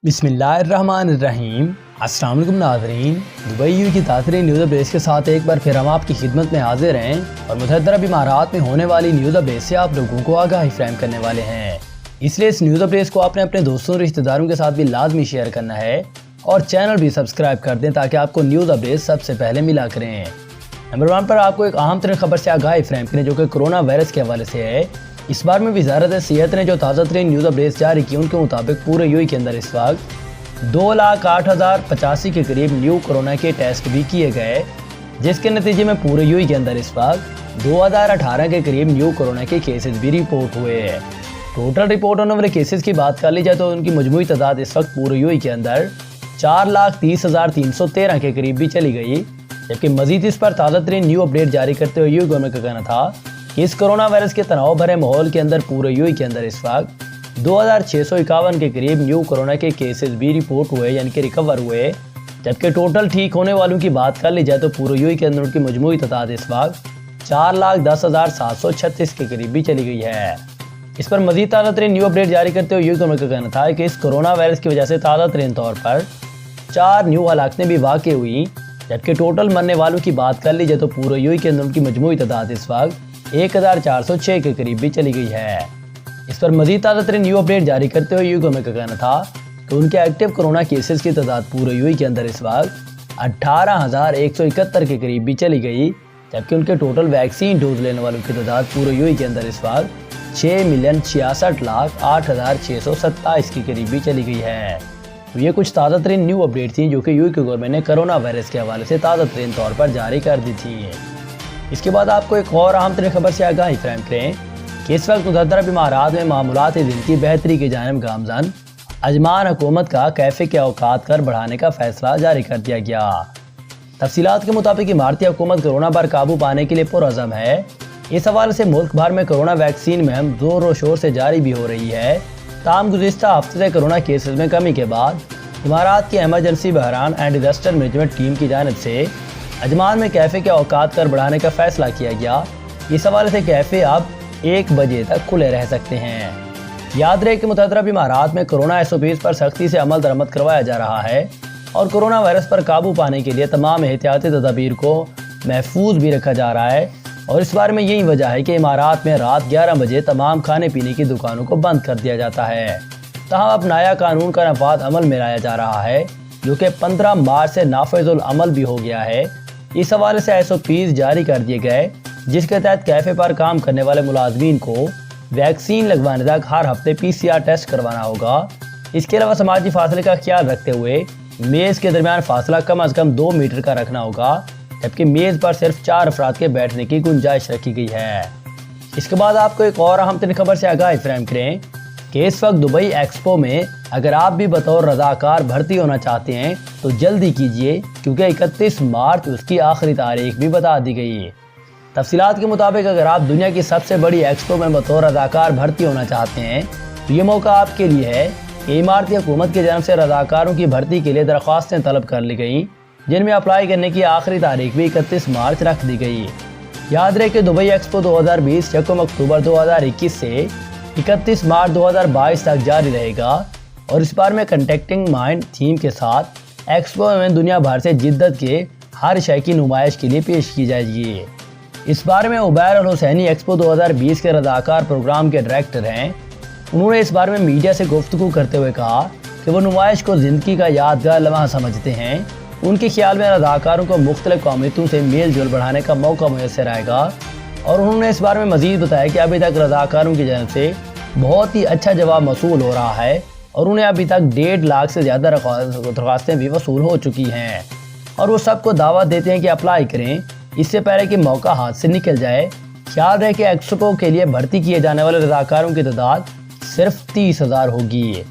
بسم اللہ الرحمن الرحیم۔ السلام علیکم ناظرین، دبئی یو کی تاثری نیوز اپڈیٹس کے ساتھ ایک بار پھر ہم آپ کی خدمت میں حاضر ہیں اور متحدہ عرب امارات میں ہونے والی نیوز اپڈیٹ سے آپ لوگوں کو آگاہی فراہم کرنے والے ہیں۔ اس لیے اس نیوز اپڈیٹس کو آپ نے اپنے دوستوں اور رشتہ داروں کے ساتھ بھی لازمی شیئر کرنا ہے اور چینل بھی سبسکرائب کر دیں تاکہ آپ کو نیوز اپڈیٹس سب سے پہلے ملا کریں۔ نمبر 1 پر آپ کو ایک اہم ترین خبر سے آگاہی فراہم کریں جو کہ کرونا وائرس کے حوالے سے ہے۔ اس بار میں وزارت صحت نے جو تازہ ترین نیوز اپڈیٹس جاری کی ان کے مطابق پورے یو کے اندر اس وقت 2,08,085 کے قریب نیو کرونا کے ٹیسٹ بھی کیے گئے، جس کے نتیجے میں پورے یو کے اندر اس وقت 2018 کے قریب نیو کرونا کے کیسز بھی رپورٹ ہوئے ہیں۔ ٹوٹل رپورٹ ہونے والے کیسز کی بات کر لی جائے تو ان کی مجموعی تعداد اس وقت پورے یو کے اندر 4,30,313 کے قریب بھی چلی گئی، جبکہ مزید اس پر تازہ ترین نیو اپڈیٹ جاری کرتے ہوئے یو گورنمنٹ کا کہنا تھا کہ اس کرونا وائرس کے تناؤ بھرے ماحول کے اندر پورے یو کے اندر اس وقت 2,651 کے قریب نیو کرونا کے کیسز بھی رپورٹ ہوئے یعنی کہ ریکور ہوئے، جبکہ ٹوٹل ٹھیک ہونے والوں کی بات کر لی جائے تو پورے یو کے اندر ان کی مجموعی تعداد اس وقت 4,10,736 کے قریب بھی چلی گئی ہے۔ اس پر مزید تازہ ترین نیو اپڈیٹ جاری کرتے ہوئے یو گورنمنٹ کا کہنا تھا کہ اس کرونا وائرس کی وجہ سے تازہ ترین طور پر 4 نیو ہلاکتیں بھی واقع ہوئی، جبکہ ٹوٹل مرنے والوں کی بات کر لی جائے تو پورے یو کے اندر ان کی مجموعی تعداد اس وقت 1,406 کے قریب بھی چلی گئی ہے۔ اس پر مزید تازہ ترین نیو اپڈیٹ جاری کرتے ہوئے یو گورنمنٹ کا کہنا تھا کہ ان کے ایکٹیو کرونا کیسز کی تعداد پورے یو کے اندر اس وقت 18,171 کے قریب بھی چلی گئی، جبکہ ان کے ٹوٹل ویکسین ڈوز لینے والوں کی تعداد پورے یو کے اندر اس وقت 6,66,08,627 کے قریب بھی چلی گئی ہے۔ تو یہ کچھ تازہ ترین نیو اپڈیٹ تھیں جو کہ یو کے گورنمنٹ نے کرونا وائرس کے حوالے سے تازہ ترین طور پر جاری کر دی تھی۔ اس کے بعد آپ کو ایک اور اہم ترین خبر سے آگاہی فراہم کریں کہ اس وقت متحدہ عرب امارات میں معمولات دن کی بہتری کی جانب گامزن اجمان حکومت کا کیفے کے اوقات کر بڑھانے کا فیصلہ جاری کر دیا گیا۔ تفصیلات کے مطابق اماراتی حکومت کرونا پر قابو پانے کے لیے پرعزم ہے۔ اس حوالے سے ملک بھر میں کرونا ویکسین مہم زور و شور سے جاری بھی ہو رہی ہے۔ تاہم گزشتہ ہفتے سے کرونا کیسز میں کمی کے بعد امارات کی ایمرجنسی بحران اینڈ ڈیزاسٹر مینجمنٹ ٹیم کی جانب سے اجمان میں کیفے کے اوقات کر بڑھانے کا فیصلہ کیا گیا۔ اس حوالے سے کیفے اب 1 بجے تک کھلے رہ سکتے ہیں۔ یاد رہے کہ متحدہ عرب امارات میں کرونا SOPs پر سختی سے عمل درآمد کروایا جا رہا ہے اور کرونا وائرس پر قابو پانے کے لیے تمام احتیاطی تدابیر کو محفوظ بھی رکھا جا رہا ہے، اور اس بارے میں یہی وجہ ہے کہ امارات میں رات 11 بجے تمام کھانے پینے کی دکانوں کو بند کر دیا جاتا ہے۔ تاہم اب نیا قانون کا نفاذ عمل میں لایا جا رہا ہے جو کہ 15 مارچ سے نافذ العمل بھی ہو گیا ہے۔ اس حوالے سے SOPs جاری کر دیے گئے جس کے تحت کیفے پر کام کرنے والے ملازمین کو ویکسین لگوانے تک ہر ہفتے PCR ٹیسٹ کروانا ہوگا۔ اس کے علاوہ سماجی فاصلے کا خیال رکھتے ہوئے میز کے درمیان فاصلہ کم از کم 2 میٹر کا رکھنا ہوگا، جبکہ میز پر صرف 4 افراد کے بیٹھنے کی گنجائش رکھی گئی ہے۔ اس کے بعد آپ کو ایک اور اہم ترین خبر سے آگاہی فراہم کریں کہ اس وقت دبئی ایکسپو میں اگر آپ بھی بطور رضاکار بھرتی ہونا چاہتے ہیں تو جلدی کیجیے، کیونکہ 31 مارچ اس کی آخری تاریخ بھی بتا دی گئی ہے۔ تفصیلات کے مطابق اگر آپ دنیا کی سب سے بڑی ایکسپو میں بطور رضاکار بھرتی ہونا چاہتے ہیں تو یہ موقع آپ کے لیے ہے کہ اماراتی حکومت کی جانب سے رضاکاروں کی بھرتی کے لیے درخواستیں طلب کر لی گئیں، جن میں اپلائی کرنے کی آخری تاریخ بھی 31 مارچ رکھ دی گئی۔ یاد رہے کہ دبئی ایکسپو 2020 یکم اکتوبر 2021 سے 31 مارچ 2022 تک جاری رہے گا، اور اس بار میں کنٹیکٹنگ مائنڈ تھیم کے ساتھ ایکسپو میں دنیا بھر سے جدت کے ہر شے کی نمائش کے لیے پیش کی جائے گی۔ اس بارے میں عبیر الحسینی ایکسپو 2020 کے رضاکار پروگرام کے ڈائریکٹر ہیں۔ انہوں نے اس بارے میں میڈیا سے گفتگو کرتے ہوئے کہا کہ وہ نمائش کو زندگی کا یادگار لمحہ سمجھتے ہیں۔ ان کے خیال میں رضاکاروں کو مختلف قومیتوں سے میل جول بڑھانے کا موقع میسر آئے گا، اور انہوں نے اس بارے میں مزید بتایا کہ ابھی تک رضاکاروں کی جانب سے بہت ہی اچھا جواب موصول ہو رہا ہے، اور انہیں ابھی تک 1.5 لاکھ سے زیادہ درخواستیں بھی وصول ہو چکی ہیں، اور وہ سب کو دعوت دیتے ہیں کہ اپلائی کریں اس سے پہلے کہ موقع ہاتھ سے نکل جائے۔ خیال رہے کہ ایکسپو کے لیے بھرتی کیے جانے والے رضاکاروں کی تعداد صرف 30,000 ہوگی۔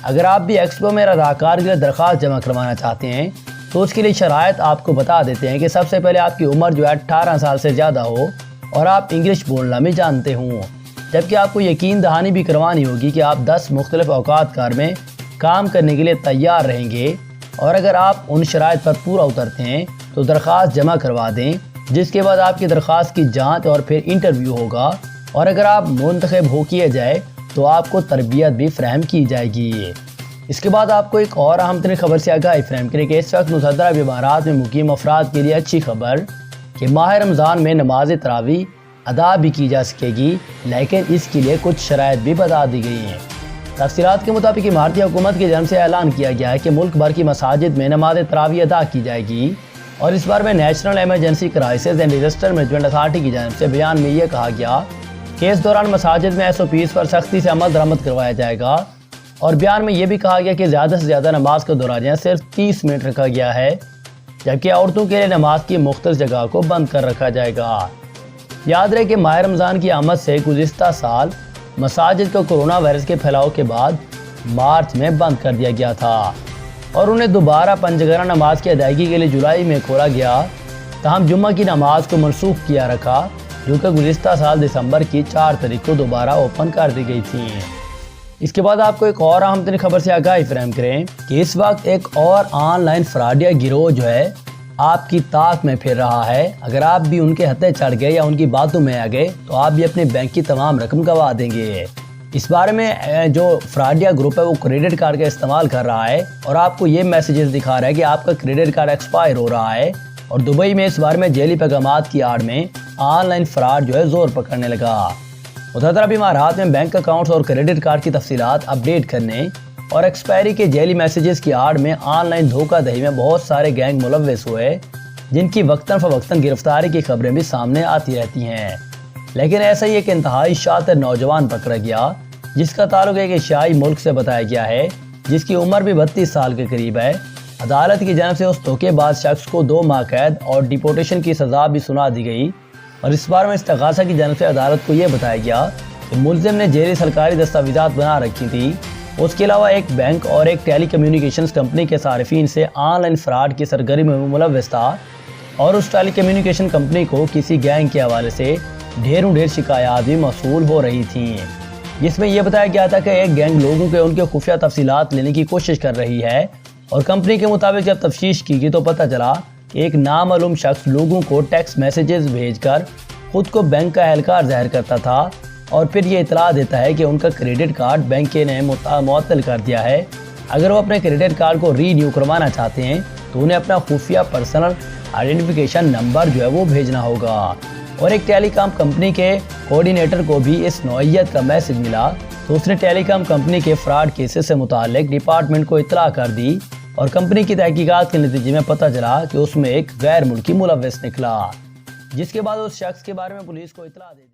اگر آپ بھی ایکسپو میں رضاکار کے لیے درخواست جمع کروانا چاہتے ہیں تو اس کے لیے شرائط آپ کو بتا دیتے ہیں کہ سب سے پہلے آپ کی عمر جو ہے 18 سال سے زیادہ ہو اور آپ انگلش بولنا بھی جانتے ہوں، جبکہ آپ کو یقین دہانی بھی کروانی ہوگی کہ آپ 10 مختلف اوقات کار میں کام کرنے کے لیے تیار رہیں گے، اور اگر آپ ان شرائط پر پورا اترتے ہیں تو درخواست جمع کروا دیں، جس کے بعد آپ کی درخواست کی جانچ اور پھر انٹرویو ہوگا، اور اگر آپ منتخب ہو کیے جائے تو آپ کو تربیت بھی فراہم کی جائے گی۔ اس کے بعد آپ کو ایک اور اہم ترین خبر سے آگاہی فراہم کریں کہ اس وقت متحدہ عرب امارات میں مقیم افراد کے لیے اچھی خبر کہ ماہ رمضان میں نماز تراویح ادا بھی کی جا سکے گی، لیکن اس کے لیے کچھ شرائط بھی بتا دی گئی ہیں۔ تفصیلات کے مطابق امارتی حکومت کی جانب سے اعلان کیا گیا ہے کہ ملک بھر کی مساجد میں نماز تراویح ادا کی جائے گی، اور اس بار میں national emergency crisis and disaster management authority کی جانب سے بیان میں یہ کہا گیا کہ اس دوران مساجد میں SOPs پر سختی سے عمل درآمد کروایا جائے گا، اور بیان میں یہ بھی کہا گیا کہ زیادہ سے زیادہ نماز کا دورانیہ صرف 30 منٹ رکھا گیا ہے، جبکہ عورتوں کے لیے نماز کی مختصر جگہ کو بند کر رکھا جائے گا۔ یاد رہے کہ ماہ رمضان کی آمد سے گزشتہ سال مساجد کو کورونا وائرس کے پھیلاؤ کے بعد مارچ میں بند کر دیا گیا تھا، اور انہیں دوبارہ پنجگانہ نماز کی ادائیگی کے لیے جولائی میں کھولا گیا، تاہم جمعہ کی نماز کو منسوخ کیا رکھا، جو کہ گزشتہ سال دسمبر کی 4 تاریخ کو دوبارہ اوپن کر دی گئی تھی۔ اس کے بعد آپ کو ایک اور اہم ترین خبر سے آگاہی فراہم کریں کہ اس وقت ایک اور آن لائن فراڈیا گروہ جو ہے آپ کی طاق میں پھر رہا ہے۔ اگر آپ بھی ان کے ہتھے چڑھ گئے یا ان کی باتوں میں آ گئے تو آپ بھی اپنے بینک کی تمام رقم گنوا دیں گے۔ اس بارے میں جو فراڈیا گروپ ہے وہ کریڈٹ کارڈ کا استعمال کر رہا ہے، اور آپ کو یہ میسیجز دکھا رہا ہے کہ آپ کا کریڈٹ کارڈ ایکسپائر ہو رہا ہے، اور دبئی میں اس بارے میں جعلی پیغامات کی آڑ میں آن لائن فراڈ جو ہے زور پکڑنے لگا۔ متحدہ عرب امارات میں بینک اکاؤنٹس اور کریڈٹ کارڈ کی تفصیلات اپڈیٹ کرنے اور ایکسپائری کے جعلی میسیجز کی آڑ میں آن لائن دھوکہ دہی میں بہت سارے گینگ ملوث ہوئے، جن کی وقتاً فوقتاً گرفتاری کی خبریں بھی سامنے آتی رہتی ہیں۔ لیکن ایسا ہی ایک انتہائی شاطر نوجوان پکڑا گیا، جس کا تعلق ایک ایشیائی ملک سے بتایا گیا ہے، جس کی عمر بھی 32 سال کے قریب ہے۔ عدالت کی جانب سے اس دھوکے باز شخص کو 2 ماہ قید اور ڈیپورٹیشن کی سزا بھی سنا دی گئی، اور اس بار میں استغاثہ کی جانب سے عدالت کو یہ بتایا گیا کہ ملزم نے جعلی سرکاری دستاویزات بنا رکھی تھی۔ اس کے علاوہ ایک بینک اور ایک ٹیلی کمیونیکیشنز کمپنی کے صارفین سے آن لائن فراڈ کی سرگرمی میں ملوث تھا، اور اس ٹیلی کمیونیکیشن کمپنی کو کسی گینگ کے حوالے سے ڈھیر شکایات بھی موصول ہو رہی تھیں، جس میں یہ بتایا گیا تھا کہ ایک گینگ لوگوں کے ان کے خفیہ تفصیلات لینے کی کوشش کر رہی ہے، اور کمپنی کے مطابق جب تفتیش کی گئی تو پتہ چلا کہ ایک نامعلوم شخص لوگوں کو ٹیکسٹ میسیجز بھیج کر خود کو بینک کا اہلکار ظاہر کرتا تھا، اور پھر یہ اطلاع دیتا ہے کہ ان کا کریڈٹ کارڈ بینک نے معطل کر دیا ہے۔ اگر وہ اپنے کریڈٹ کارڈ کو ری نیو کروانا چاہتے ہیں تو انہیں اپنا خفیہ پرسنل آئیڈینٹیفیکیشن نمبر جو ہے وہ بھیجنا ہوگا، اور ایک ٹیلی کام کمپنی کے کوارڈینیٹر کو بھی اس نوعیت کا میسج ملا تو اس نے ٹیلی کام کمپنی کے فراڈ کیسز سے متعلق ڈپارٹمنٹ کو اطلاع کر دی، اور کمپنی کی تحقیقات کے نتیجے میں پتہ چلا کہ اس میں ایک غیر ملکی ملوث نکلا، جس کے بعد اس شخص کے بارے میں پولیس کو اطلاع دے دی۔